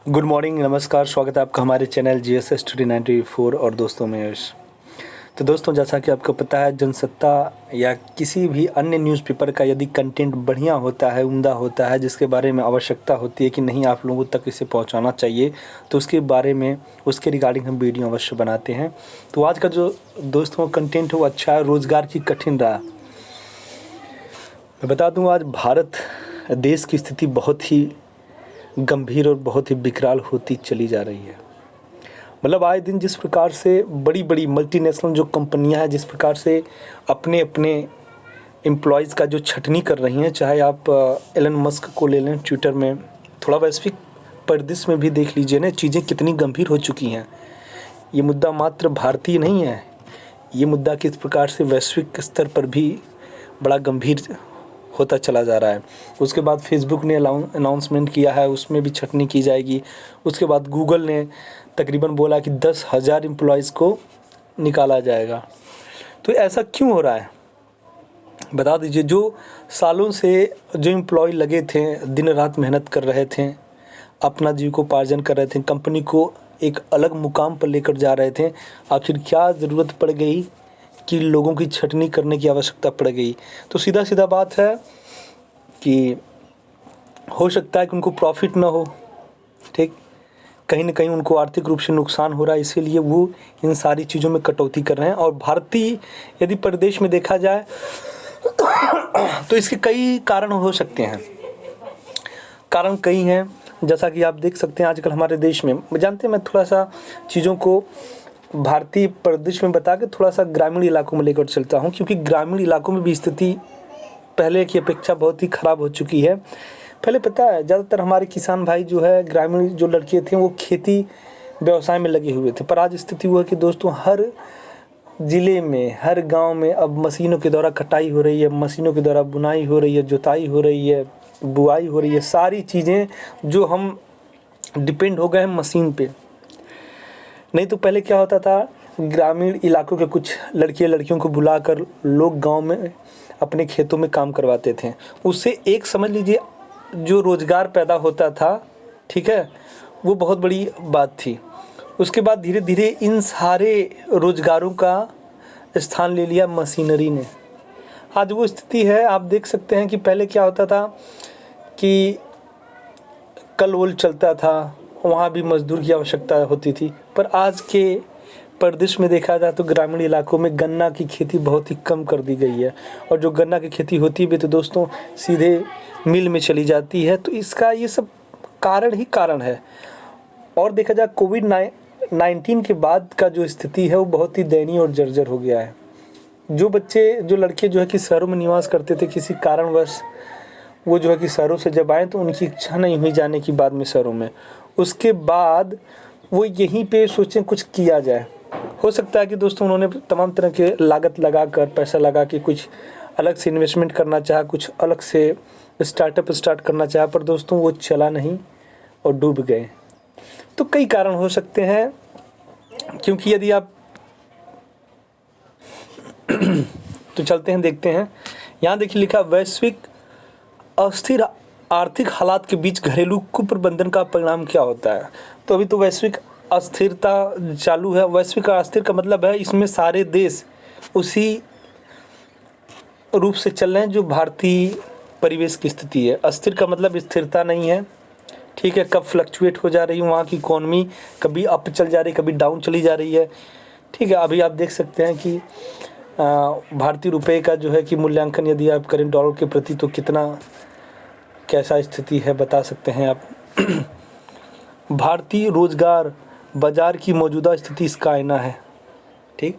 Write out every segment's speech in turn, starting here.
Good morning, नमस्कार, स्वागत है आपका हमारे चैनल GS स्टडी 94 और दोस्तों में यश। तो दोस्तों, जैसा कि आपको पता है, जनसत्ता या किसी भी अन्य न्यूज़पेपर का यदि कंटेंट बढ़िया होता है, उम्दा होता है, जिसके बारे में आवश्यकता होती है कि नहीं आप लोगों तक इसे पहुंचाना चाहिए, तो उसके बारे में उसके रिगार्डिंग हम वीडियो अवश्य बनाते हैं। तो आज का जो दोस्तों कंटेंट है वो अच्छा है, रोज़गार की कठिन राह। मैं बता दूँ, आज भारत देश की स्थिति बहुत ही गंभीर और बहुत ही विकराल होती चली जा रही है। मतलब आए दिन जिस प्रकार से बड़ी बड़ी मल्टीनेशनल जो कंपनियां हैं, जिस प्रकार से अपने अपने एम्प्लॉयज़ का जो छटनी कर रही हैं, चाहे आप एलन मस्क को ले लें, ट्विटर में थोड़ा वैश्विक परिदृश्य में भी देख लीजिए ना, चीज़ें कितनी गंभीर हो चुकी हैं। ये मुद्दा मात्र भारतीय नहीं है, ये मुद्दा किस प्रकार से वैश्विक स्तर पर भी बड़ा गंभीर होता चला जा रहा है। उसके बाद फेसबुक ने अनाउंसमेंट किया है, उसमें भी छटनी की जाएगी। उसके बाद गूगल ने तकरीबन बोला कि 10,000 एम्प्लॉयज़ को निकाला जाएगा। तो ऐसा क्यों हो रहा है, बता दीजिए। जो सालों से जो एम्प्लॉय लगे थे, दिन रात मेहनत कर रहे थे, अपना जीविकोपार्जन कर रहे थे, कंपनी को एक अलग मुकाम पर लेकर जा रहे थे, आखिर क्या ज़रूरत पड़ गई कि लोगों की छटनी करने की आवश्यकता पड़ गई। तो सीधा सीधा बात है कि हो सकता है कि उनको प्रॉफिट ना हो, ठीक, कहीं ना कहीं उनको आर्थिक रूप से नुकसान हो रहा है, इसीलिए वो इन सारी चीज़ों में कटौती कर रहे हैं। और भारतीय यदि प्रदेश में देखा जाए तो इसके कई कारण हो सकते हैं। कारण कई हैं, जैसा कि आप देख सकते हैं आजकल हमारे देश में, जानते हैं मैं थोड़ा सा चीज़ों को भारतीय परिदृश्य में बता के थोड़ा सा ग्रामीण इलाकों में लेकर चलता हूँ, क्योंकि ग्रामीण इलाकों में भी स्थिति पहले की अपेक्षा बहुत ही ख़राब हो चुकी है। पहले पता है, ज़्यादातर हमारे किसान भाई जो है, ग्रामीण जो लड़के थे, वो खेती व्यवसाय में लगे हुए थे। पर आज स्थिति हुआ कि दोस्तों, हर ज़िले में, हर गांव में अब मशीनों के द्वारा कटाई हो रही है, मशीनों के द्वारा बुनाई हो रही है, जुताई हो रही है, बुआई हो रही है। सारी चीज़ें जो हम डिपेंड हो गए हैं मशीन पे। नहीं तो पहले क्या होता था, ग्रामीण इलाकों के कुछ लड़के लड़कियों को बुलाकर लोग गांव में अपने खेतों में काम करवाते थे। उससे एक समझ लीजिए जो रोज़गार पैदा होता था, ठीक है, वो बहुत बड़ी बात थी। उसके बाद धीरे धीरे इन सारे रोज़गारों का स्थान ले लिया मशीनरी ने। आज वो स्थिति है, आप देख सकते हैं कि पहले क्या होता था कि कल वोल चलता था, वहाँ भी मजदूर की आवश्यकता होती थी। पर आज के परिदृश्य में देखा जाए तो ग्रामीण इलाकों में गन्ना की खेती बहुत ही कम कर दी गई है, और जो गन्ना की खेती होती भी तो दोस्तों सीधे मिल में चली जाती है। तो इसका ये सब कारण ही कारण है। और देखा जाए कोविड-19 के बाद का जो स्थिति है वो बहुत ही दयनीय और जर्जर हो गया है। जो बच्चे, जो लड़के जो है कि शहरों में निवास करते थे, किसी कारणवश वो जो है कि शहरों से जब आए तो उनकी इच्छा नहीं हुई जाने की बाद में शहरों में, उसके बाद वो यहीं पे सोचें कुछ किया जाए। हो सकता है कि दोस्तों उन्होंने तमाम तरह के लागत लगाकर, पैसा लगा के कुछ अलग से इन्वेस्टमेंट करना चाहा, कुछ अलग से स्टार्टअप स्टार्ट करना चाहा, पर दोस्तों वो चला नहीं और डूब गए। तो कई कारण हो सकते हैं, क्योंकि यदि आप तो चलते हैं, देखते हैं। यहाँ देखिए लिखा, वैश्विक अस्थिर आर्थिक हालात के बीच घरेलू कुप्रबंधन का परिणाम क्या होता है। तो अभी तो वैश्विक अस्थिरता चालू है। वैश्विक अस्थिर का मतलब है इसमें सारे देश उसी रूप से चल रहे हैं जो भारतीय परिवेश की स्थिति है। अस्थिर का मतलब स्थिरता नहीं है, ठीक है, कब फ्लक्चुएट हो जा रही है वहाँ की इकोनॉमी, कभी अप चल जा रही है, कभी डाउन चली जा रही है, ठीक है। अभी आप देख सकते हैं कि भारतीय रुपये का जो है कि मूल्यांकन यदि आप करें डॉलर के प्रति, तो कितना कैसा स्थिति है बता सकते हैं आप। भारतीय रोज़गार बाज़ार की मौजूदा स्थिति इसका आईना है, ठीक।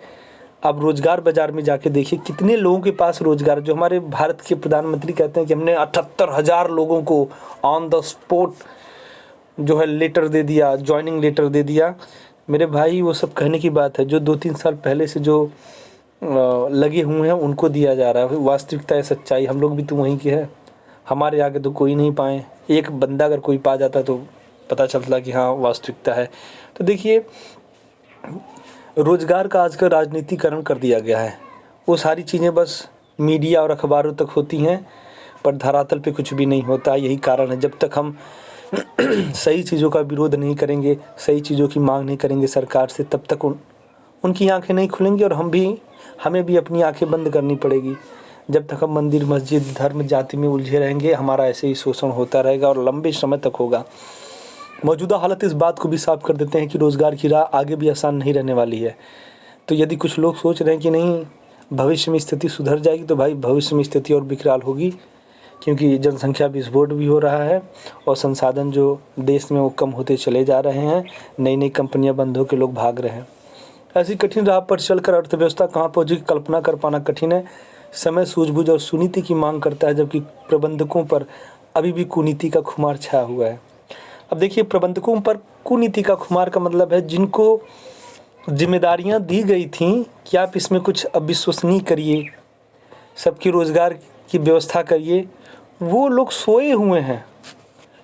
अब रोज़गार बाज़ार में जाके देखिए कितने लोगों के पास रोज़गार। जो हमारे भारत के प्रधानमंत्री कहते हैं कि हमने 78,000 लोगों को ऑन द स्पॉट जो है लेटर दे दिया, ज्वाइनिंग लेटर दे दिया। मेरे भाई वो सब कहने की बात है, जो 2-3 साल पहले से जो लगे हुए हैं उनको दिया जा रहा है। वास्तविकता है, सच्चाई हम लोग भी तो वहीं के हैं, हमारे आगे तो कोई नहीं पाए। एक बंदा अगर कोई पा जाता तो पता चलता कि हाँ वास्तविकता है। तो देखिए, रोज़गार का आजकल राजनीतिकरण कर दिया गया है। वो सारी चीज़ें बस मीडिया और अखबारों तक होती हैं, पर धरातल पे कुछ भी नहीं होता। यही कारण है, जब तक हम सही चीज़ों का विरोध नहीं करेंगे, सही चीज़ों की मांग नहीं करेंगे सरकार से, तब तक उनकी आंखें नहीं खुलेंगी और हमें भी अपनी आंखें बंद करनी पड़ेगी। जब तक हम मंदिर, मस्जिद, धर्म, जाति में उलझे रहेंगे, हमारा ऐसे ही शोषण होता रहेगा और लंबे समय तक होगा। मौजूदा हालत इस बात को भी साफ कर देते हैं कि रोज़गार की राह आगे भी आसान नहीं रहने वाली है। तो यदि कुछ लोग सोच रहे हैं कि नहीं भविष्य में स्थिति सुधर जाएगी, तो भाई भविष्य में स्थिति और विकराल होगी, क्योंकि जनसंख्या विस्फोट भी हो रहा है और संसाधन जो देश में वो कम होते चले जा रहे हैं। नई नई कंपनियां बंद होकर लोग भाग रहे हैं। ऐसी कठिन राह पर चलकर अर्थव्यवस्था कहाँ पहुँचेगी कल्पना कर पाना कठिन है। समय सूझबूझ और सुनीति की मांग करता है, जबकि प्रबंधकों पर अभी भी कुनीति का खुमार छाया हुआ है। अब देखिए, प्रबंधकों पर कुनीति का खुमार का मतलब है जिनको जिम्मेदारियां दी गई थीं कि आप इसमें कुछ अविश्वसनीय करिए, सबके रोज़गार की व्यवस्था करिए, वो लोग सोए हुए हैं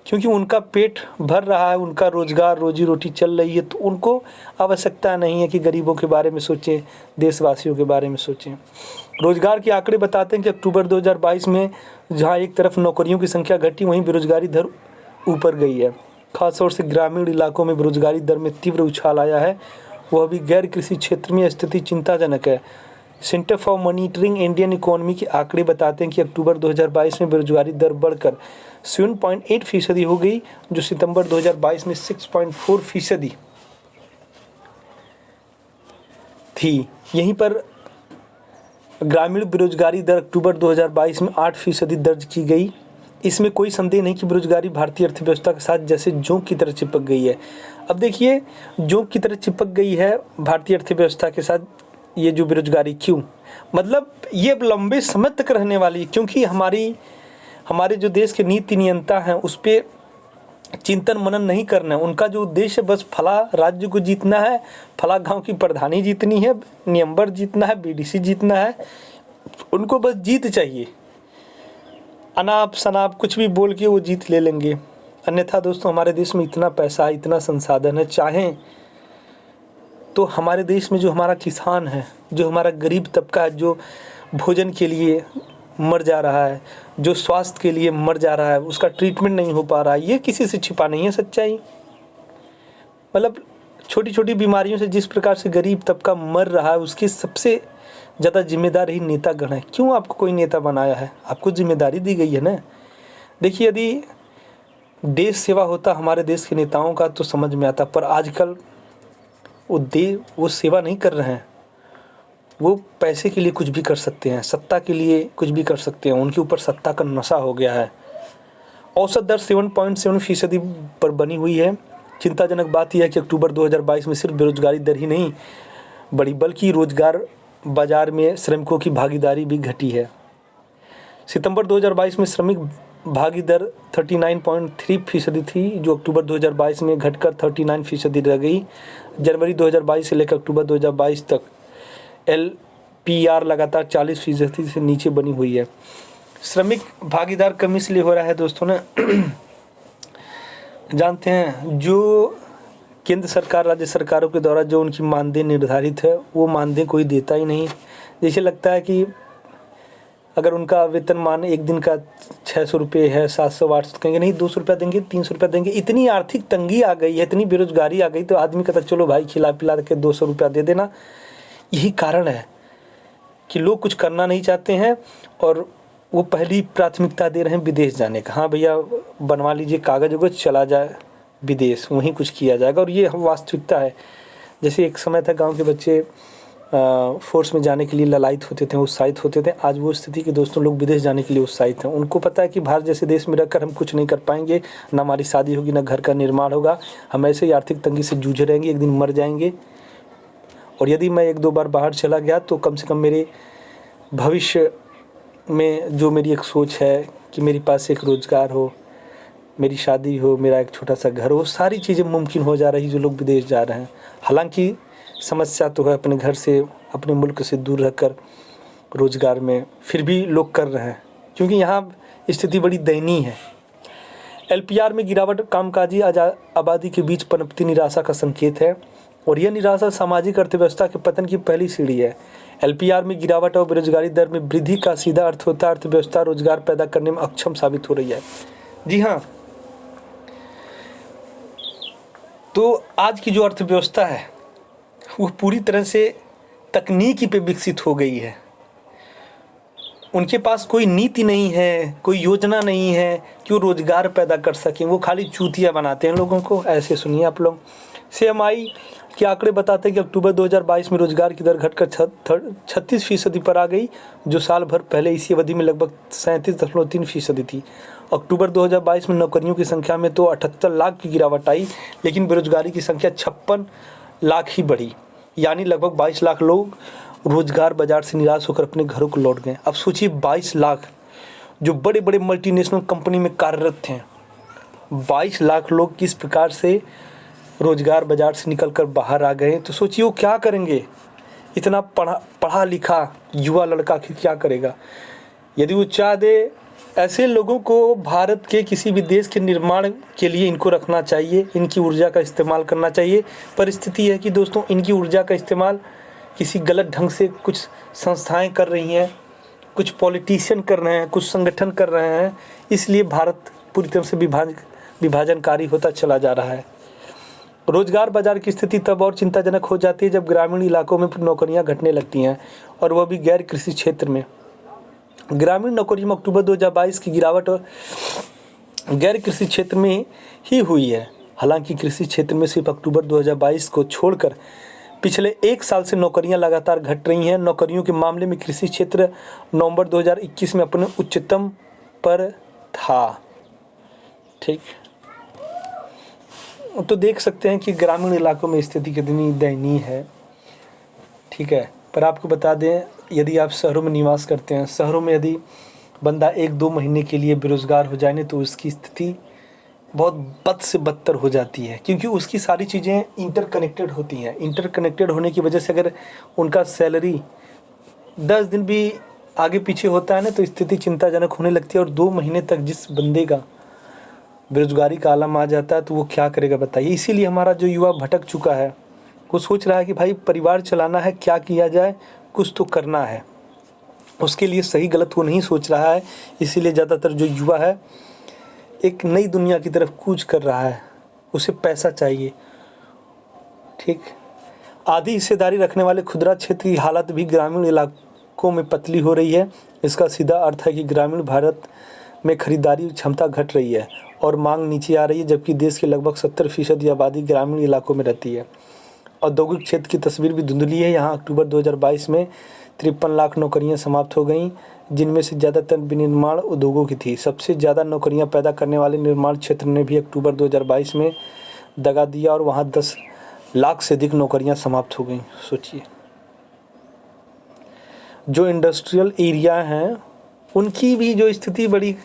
क्योंकि उनका पेट भर रहा है, उनका रोज़गार, रोजी रोटी चल रही है। तो उनको आवश्यकता नहीं है कि गरीबों के बारे में सोचें, देशवासियों के बारे में सोचें। रोज़गार के आंकड़े बताते हैं कि अक्टूबर 2022 में जहां एक तरफ नौकरियों की संख्या घटी, वहीं बेरोजगारी दर ऊपर गई है। खासतौर से ग्रामीण इलाकों में बेरोजगारी दर में तीव्र उछाल आया है। वह भी गैर कृषि क्षेत्र में स्थिति चिंताजनक है। Centre for monitoring Indian economy के आंकड़े बताते हैं कि अक्टूबर 2022 में बेरोजगारी दर बढ़कर 7.8% हो गई, जो सितंबर 2022 में 6.4% थी। यहीं पर ग्रामीण बेरोजगारी दर अक्टूबर 2022 में 8% दर्ज की गई। इसमें कोई संदेह नहीं कि बेरोजगारी भारतीय अर्थव्यवस्था के साथ जैसे जोंक की तरह चिपक गई है। अब देखिए, जोंक की तरह चिपक गई है भारतीय अर्थव्यवस्था के साथ ये जो बेरोजगारी, क्यों? मतलब ये अब लंबे समय तक रहने वाली है, क्योंकि हमारे जो देश के नीति नियंता हैं उस पर चिंतन मनन नहीं करना है। उनका जो उद्देश्य बस फला राज्य को जीतना है, फला गांव की प्रधानी जीतनी है, नियंबर जीतना है, बीडीसी जीतना है, उनको बस जीत चाहिए। अनाप शनाप कुछ भी बोल के वो जीत ले लेंगे। अन्यथा दोस्तों, हमारे देश में इतना पैसा, इतना संसाधन है, चाहें तो हमारे देश में जो हमारा किसान है, जो हमारा गरीब तबका है, जो भोजन के लिए मर जा रहा है, जो स्वास्थ्य के लिए मर जा रहा है, उसका ट्रीटमेंट नहीं हो पा रहा है, ये किसी से छिपा नहीं है सच्चाई। मतलब छोटी छोटी बीमारियों से जिस प्रकार से गरीब तबका मर रहा है, उसकी सबसे ज़्यादा जिम्मेदार ही नेतागण है। क्यों आपको कोई नेता बनाया है? आपको जिम्मेदारी दी गई है ना। देखिए, यदि देश सेवा होता हमारे देश के नेताओं का तो समझ में आता, पर आजकल वो सेवा नहीं कर रहे हैं। वो पैसे के लिए कुछ भी कर सकते हैं, सत्ता के लिए कुछ भी कर सकते हैं, उनके ऊपर सत्ता का नशा हो गया है। औसत दर 7.7% पर बनी हुई है। चिंताजनक बात यह है कि अक्टूबर 2022 में सिर्फ बेरोजगारी दर ही नहीं बढ़ी, बल्कि रोजगार बाजार में श्रमिकों की भागीदारी भी घटी है। सितंबर 2022 में श्रमिक भागी दर 39.3% थी, जो अक्टूबर 2022 में घटकर 39% रह गई। जनवरी 2022 से लेकर अक्टूबर 2022 तक LPR लगातार 40% से नीचे बनी हुई है। श्रमिक भागीदार कम इसलिए हो रहा है दोस्तों ना, जानते हैं, जो केंद्र सरकार, राज्य सरकारों के द्वारा जो उनकी मानदेय निर्धारित है, वो मानदेय कोई देता ही नहीं। जैसे लगता है कि अगर उनका वेतनमान एक दिन का 600 रुपये है, 700-800, कहेंगे नहीं 200 रुपया देंगे, 300 रुपया देंगे। इतनी आर्थिक तंगी आ गई है, इतनी बेरोजगारी आ गई, तो आदमी कहता चलो भाई खिला पिला के 200 रुपया दे देना। यही कारण है कि लोग कुछ करना नहीं चाहते हैं और वो पहली प्राथमिकता दे रहे हैं विदेश जाने का। हाँ भैया, बनवा लीजिए कागज वगज, चला जाए विदेश, वहीं कुछ किया जाएगा। और ये वास्तविकता है। जैसे एक समय था गांव के बच्चे फोर्स में जाने के लिए ललायित होते थे, उत्साहित होते थे। आज वो स्थिति के दोस्तों, लोग विदेश जाने के लिए उत्साहित हैं। उनको पता है कि भारत जैसे देश में रहकर हम कुछ नहीं कर पाएंगे, ना हमारी शादी होगी, ना घर का निर्माण होगा, हम ऐसे ही आर्थिक तंगी से जूझे रहेंगे, एक दिन मर जाएंगे। और यदि मैं 1-2 बार बाहर चला गया तो कम से कम मेरे भविष्य में जो मेरी एक सोच है कि मेरे पास एक रोज़गार हो, मेरी शादी हो, मेरा एक छोटा सा घर हो, सारी चीज़ें मुमकिन हो जा रही जो लोग विदेश जा रहे हैं। हालांकि समस्या तो है अपने घर से, अपने मुल्क से दूर रहकर रोज़गार में, फिर भी लोग कर रहे हैं क्योंकि यहाँ स्थिति बड़ी दयनीय है। LPR में गिरावट कामकाजी आबादी के बीच पनपती निराशा का संकेत है और यह निराशा सामाजिक अर्थव्यवस्था के पतन की पहली सीढ़ी है। LPR में गिरावट और बेरोजगारी दर में वृद्धि का सीधा अर्थ होता है अर्थव्यवस्था रोजगार पैदा करने में अक्षम साबित हो रही है। जी हाँ, तो आज की जो अर्थव्यवस्था है वो पूरी तरह से तकनीकी पे विकसित हो गई है। उनके पास कोई नीति नहीं है, कोई योजना नहीं है कि वो रोज़गार पैदा कर सकें। वो खाली चूतिया बनाते हैं लोगों को। ऐसे सुनिए आप लोग, CMI के आंकड़े बताते हैं कि अक्टूबर 2022 में रोजगार की दर घटकर 36% पर आ गई, जो साल भर पहले इसी अवधि में लगभग 37.3% थी। अक्टूबर 2022 में नौकरियों की संख्या में तो 78 लाख की गिरावट आई, लेकिन बेरोजगारी की संख्या 56 लाख ही बढ़ी, यानी लगभग 22 लाख लोग रोजगार बाजार से निराश होकर अपने घरों को लौट गए। अब सोचिए 22 लाख जो बड़े बड़े मल्टीनेशनल कंपनी में कार्यरत थे, 22 लाख लोग किस प्रकार से रोजगार बाजार से निकलकर बाहर आ गए। तो सोचिए वो क्या करेंगे। इतना पढ़ा लिखा युवा लड़का क्या करेगा। यदि वो चाह दे, ऐसे लोगों को भारत के किसी भी देश के निर्माण के लिए इनको रखना चाहिए, इनकी ऊर्जा का इस्तेमाल करना चाहिए। परिस्थिति है कि दोस्तों इनकी ऊर्जा का इस्तेमाल किसी गलत ढंग से कुछ संस्थाएं कर रही हैं, कुछ पॉलिटिशियन कर रहे हैं, कुछ संगठन कर रहे हैं। इसलिए भारत पूरी तरह से विभाजनकारी होता चला जा रहा है। रोजगार बाजार की स्थिति तब और चिंताजनक हो जाती है जब ग्रामीण इलाकों में नौकरियां घटने लगती हैं, और वह भी गैर कृषि क्षेत्र में। ग्रामीण नौकरियों में अक्टूबर 2022 की गिरावट और गैर कृषि क्षेत्र में ही हुई है। हालांकि कृषि क्षेत्र में सिर्फ अक्टूबर 2022 को छोड़कर पिछले एक साल से नौकरियां लगातार घट रही हैं। नौकरियों के मामले में कृषि क्षेत्र नवंबर 2021 में अपने उच्चतम पर था। ठीक, तो देख सकते हैं कि ग्रामीण इलाकों में स्थिति कितनी दयनीय है। ठीक है, पर आपको बता दें, यदि आप शहरों में निवास करते हैं, शहरों में यदि बंदा 1-2 महीने के लिए बेरोज़गार हो जाए तो उसकी स्थिति बहुत बद से बदतर हो जाती है, क्योंकि उसकी सारी चीज़ें इंटरकनेक्टेड होती हैं। इंटरकनेक्टेड होने की वजह से अगर उनका सैलरी 10 दिन भी आगे पीछे होता है ना, तो स्थिति चिंताजनक होने लगती है। और 2 महीने तक जिस बंदे का बेरोजगारी का आलम आ जाता है तो वो क्या करेगा बताइए। इसीलिए हमारा जो युवा भटक चुका है, वो सोच रहा है कि भाई परिवार चलाना है, क्या किया जाए, कुछ तो करना है। उसके लिए सही गलत वो नहीं सोच रहा है। इसीलिए ज़्यादातर जो युवा है एक नई दुनिया की तरफ कूच कर रहा है, उसे पैसा चाहिए। ठीक, आधी हिस्सेदारी रखने वाले खुदरा क्षेत्र की हालत भी ग्रामीण इलाकों में पतली हो रही है। इसका सीधा अर्थ है कि ग्रामीण भारत में खरीदारी क्षमता घट रही है और मांग नीचे आ रही है, जबकि देश के लगभग 70% आबादी ग्रामीण इलाकों में रहती है। औद्योगिक क्षेत्र की तस्वीर भी धुंधली है। यहाँ अक्टूबर 2022 में 53 लाख नौकरियां समाप्त हो गईं, जिनमें से ज़्यादातर विनिर्माण उद्योगों की थी। सबसे ज़्यादा नौकरियां पैदा करने वाले निर्माण क्षेत्र ने भी अक्टूबर 2022 में दगा दिया और वहाँ 10 लाख से अधिक नौकरियां समाप्त हो गईं। सोचिए, जो इंडस्ट्रियल एरिया हैं उनकी भी जो स्थिति बड़ी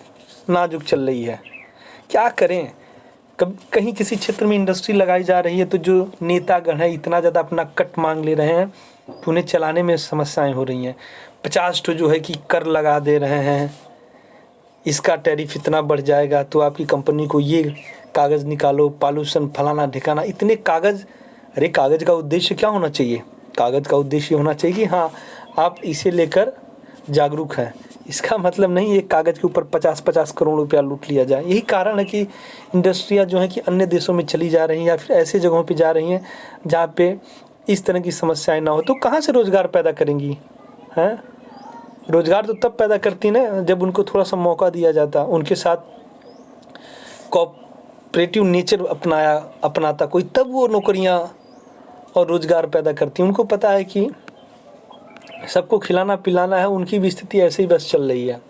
नाजुक चल रही है। क्या करें, कहीं किसी क्षेत्र में इंडस्ट्री लगाई जा रही है तो जो नेतागण है इतना ज़्यादा अपना कट मांग ले रहे हैं तो उन्हें चलाने में समस्याएं हो रही हैं। 50 जो है कि कर लगा दे रहे हैं, इसका टैरिफ इतना बढ़ जाएगा तो आपकी कंपनी को ये कागज़ निकालो, पॉल्यूशन फलाना ढिकाना, इतने कागज़। अरे कागज़ का उद्देश्य क्या होना चाहिए? कागज़ का उद्देश्य होना चाहिए कि हाँ आप इसे लेकर जागरूक हैं। इसका मतलब नहीं एक कागज़ के ऊपर 50-50 करोड़ रुपया लूट लिया जाए। यही कारण है कि इंडस्ट्रियाँ जो हैं कि अन्य देशों में चली जा रही हैं या फिर ऐसे जगहों पे जा रही हैं जहाँ पे इस तरह की समस्याएं ना हो। तो कहाँ से रोज़गार पैदा करेंगी? हैं, रोज़गार तो तब पैदा करती ना जब उनको थोड़ा सा मौका दिया जाता, उनके साथ कोऑपरेटिव नेचर अपनाता कोई, तब वो नौकरियाँ और रोज़गार पैदा करती। उनको पता है कि सबको खिलाना पिलाना है, उनकी भी स्थिति ऐसे ही बस चल रही है।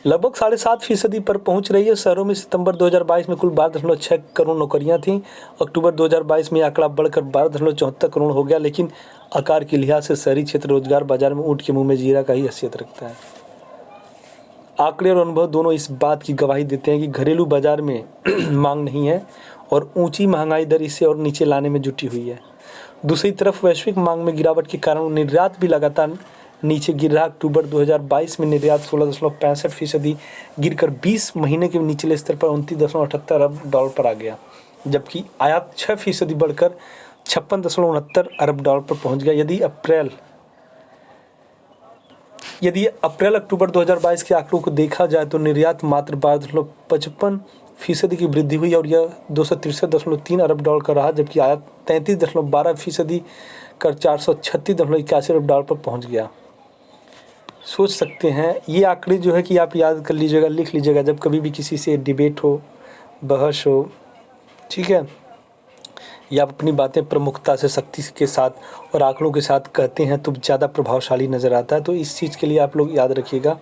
लगभग 7.5% पर पहुंच रही है। शहरों में सितंबर 2022 में कुल 12.6 करोड़ नौकरियां थीं। अक्टूबर 2022 में आंकड़ा बढ़कर 12.74 करोड़ हो गया, लेकिन आकार के लिहाज से शहरी क्षेत्र रोजगार बाजार में ऊँट के मुंह में जीरा का ही हैसियत रखता है। आंकड़े और अनुभव दोनों इस बात की गवाही देते हैं कि घरेलू बाजार में मांग नहीं है और ऊँची महंगाई दर इसे और नीचे लाने में जुटी हुई है। दूसरी तरफ वैश्विक मांग में गिरावट के कारण निर्यात भी लगातार नीचे गिर रहा। अक्टूबर 2022 में निर्यात 16.65% गिरकर 20 महीने के निचले स्तर पर 29.78 अरब डॉलर पर आ गया, जबकि आयात 6% बढ़कर 56.69 अरब डॉलर पर पहुंच गया। यदि अप्रैल अक्टूबर 2022 के आंकड़ों को देखा जाए तो निर्यात मात्र 12.55 फीसदी की वृद्धि हुई और यह 263.3 अरब डॉलर का रहा, जबकि आयात 33.12% कर 436.81 अरब डॉलर पर पहुंच गया। सोच सकते हैं ये आंकड़े जो है कि आप याद कर लीजिएगा, लिख लीजिएगा, जब कभी भी किसी से डिबेट हो, बहस हो, ठीक है, या आप अपनी बातें प्रमुखता से, सख्ती के साथ और आंकड़ों के साथ कहते हैं तो ज़्यादा प्रभावशाली नज़र आता है। तो इस चीज़ के लिए आप लोग याद रखिएगा।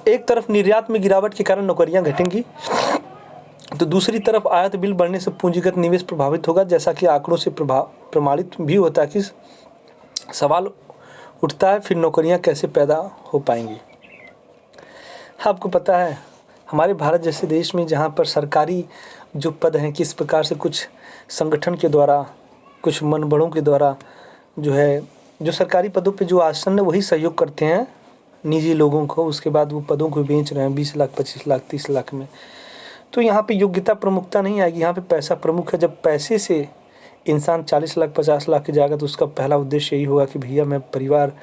एक तरफ निर्यात में गिरावट के कारण नौकरियां घटेंगी, तो दूसरी तरफ आयात बिल बढ़ने से पूंजीगत निवेश प्रभावित होगा। जैसा कि आंकड़ों से प्रमाणित भी होता है कि सवाल उठता है फिर नौकरियां कैसे पैदा हो पाएंगी। आपको पता है हमारे भारत जैसे देश में जहां पर सरकारी जो पद हैं किस प्रकार से कुछ संगठन के द्वारा, कुछ मनबड़ों के द्वारा जो है, जो सरकारी पदों पे जो आसन है वही सहयोग करते हैं निजी लोगों को, उसके बाद वो पदों को बेच रहे हैं 20 लाख, 25 लाख, 30 लाख में। तो यहाँ पे योग्यता प्रमुखता नहीं आएगी, यहाँ पे पैसा प्रमुख है। जब पैसे से इंसान 40 लाख, 50 लाख के जाएगा तो उसका पहला उद्देश्य यही होगा कि भैया मैं परिवार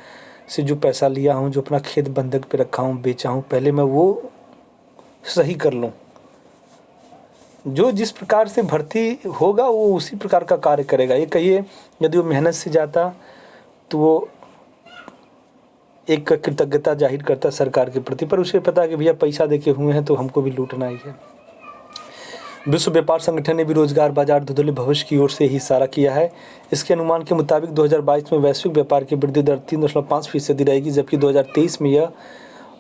से जो पैसा लिया हूँ, जो अपना खेत बंधक पे रखा हूँ, बेचा हूँ, पहले मैं वो सही कर लूँ। जो जिस प्रकार से भर्ती होगा वो उसी प्रकार का कार्य करेगा। ये कहिए यदि वो मेहनत से जाता तो वो एक कृतज्ञता जाहिर करता सरकार के प्रति, पर उसे पता है कि भैया पैसा देके हुए हैं तो हमको भी लूटना ही है। विश्व व्यापार संगठन ने भी रोजगार बाजार धुंधले भविष्य की ओर से ही इशारा किया है। इसके अनुमान के मुताबिक 2022 में वैश्विक व्यापार की वृद्धि दर 3.5% रहेगी, जबकि 2023 में यह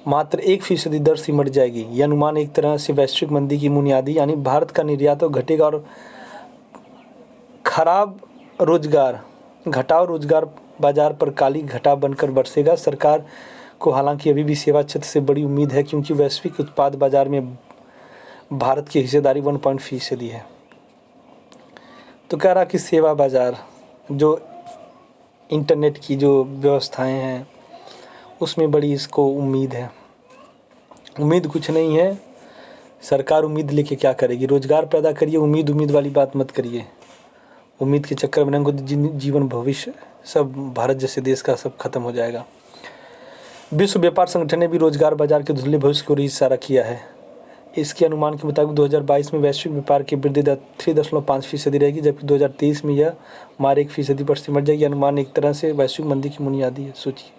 मात्र 1% दर सिमट जाएगी। यह अनुमान एक तरह से वैश्विक मंदी की बुनियादी, यानी भारत का निर्यात घटेगा और घटाव रोजगार बाजार पर काली घटा बनकर बरसेगा। सरकार को हालांकि अभी भी सेवा क्षेत्र से बड़ी उम्मीद है, क्योंकि वैश्विक उत्पाद बाजार में भारत की हिस्सेदारी 1% है। तो कह रहा कि सेवा बाजार, जो इंटरनेट की जो व्यवस्थाएं हैं उसमें बड़ी इसको उम्मीद है। उम्मीद कुछ नहीं है, सरकार उम्मीद लेके क्या करेगी? रोजगार पैदा करिए, उम्मीद वाली बात मत करिए। उम्मीद के चक्कर में तो जीवन भविष्य सब भारत जैसे देश का सब खत्म हो जाएगा। विश्व व्यापार संगठन ने भी रोजगार बाजार के धुंधले भविष्य को इशारा किया है। इसके अनुमान के मुताबिक 2022 में वैश्विक व्यापार की वृद्धि दर 3.5% रहेगी, जबकि 2023 में यह मारे 1% पर सिमट जाएगी। अनुमान एक तरह से वैश्विक मंदी की बुनियादी है। सोचिए,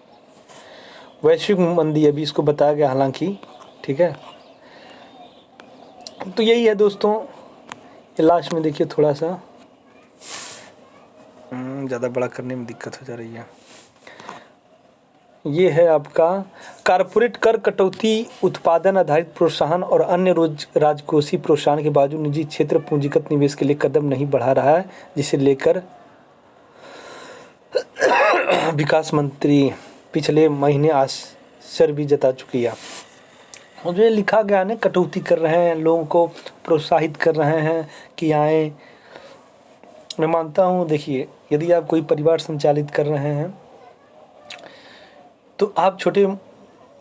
वैश्विक मंदी अभी इसको बताया गया हालांकि, ठीक है। तो यही है दोस्तों, ये लास्ट में देखिए थोड़ा सा ज़्यादा बड़ा करने में दिक्कत हो जा रही है। ये है आपका कारपोरेट कर कटौती, उत्पादन आधारित प्रोत्साहन और अन्य राजकोषीय प्रोत्साहन के बावजूद निजी क्षेत्र पूंजीगत निवेश के लिए कदम नहीं बढ़ा रहा है, जिसे लेकर विकास मंत्री पिछले महीने आश्चर्य भी जता चुकी है। और जो लिखा गया ना, कटौती कर रहे हैं, लोगों को प्रोत्साहित कर रहे हैं कि आए। मैं मानता हूँ, देखिए यदि आप कोई परिवार संचालित कर रहे हैं तो आप छोटे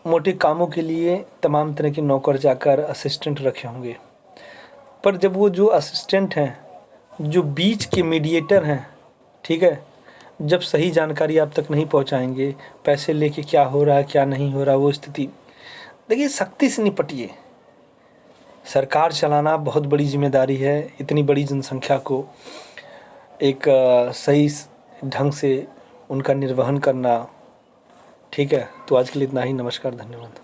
मोटे कामों के लिए तमाम तरह के नौकर चाकर, असिस्टेंट रखे होंगे, पर जब वो जो असिस्टेंट हैं, जो बीच के मीडिएटर हैं, ठीक है, जब सही जानकारी आप तक नहीं पहुंचाएंगे, पैसे लेके क्या हो रहा है क्या नहीं हो रहा, वो स्थिति देखिए, सख्ती से निपटिए। सरकार चलाना बहुत बड़ी जिम्मेदारी है, इतनी बड़ी जनसंख्या को एक सही ढंग से उनका निर्वहन करना, ठीक है। तो आज के लिए इतना ही। नमस्कार, धन्यवाद।